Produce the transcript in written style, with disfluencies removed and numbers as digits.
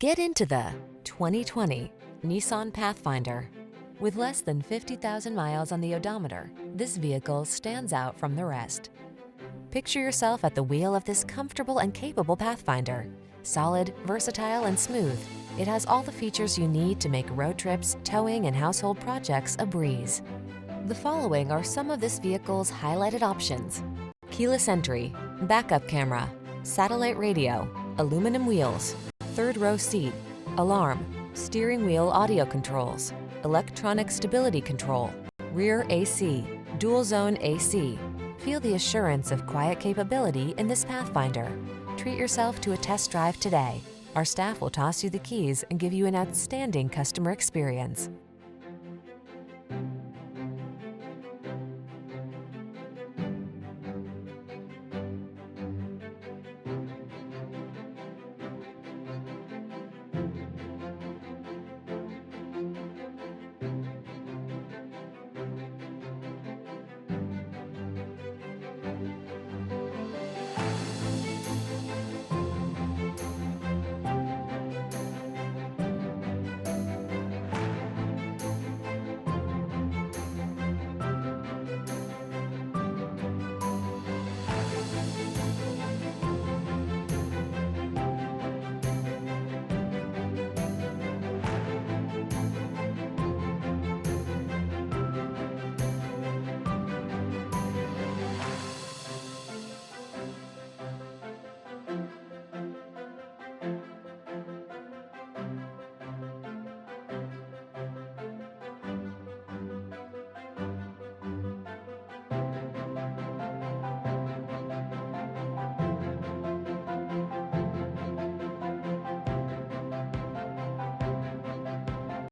Get into the 2020 Nissan Pathfinder. With less than 50,000 miles on the odometer, this vehicle stands out from the rest. Picture yourself at the wheel of this comfortable and capable Pathfinder. Solid, versatile, and smooth, it has all the features you need to make road trips, towing, and household projects a breeze. The following are some of this vehicle's highlighted options: keyless entry, backup camera, satellite radio, aluminum wheels, third row seat, alarm, steering wheel audio controls, electronic stability control, rear AC, dual zone AC. Feel the assurance of quiet capability in this Pathfinder. Treat yourself to a test drive today. Our staff will toss you the keys and give you an outstanding customer experience.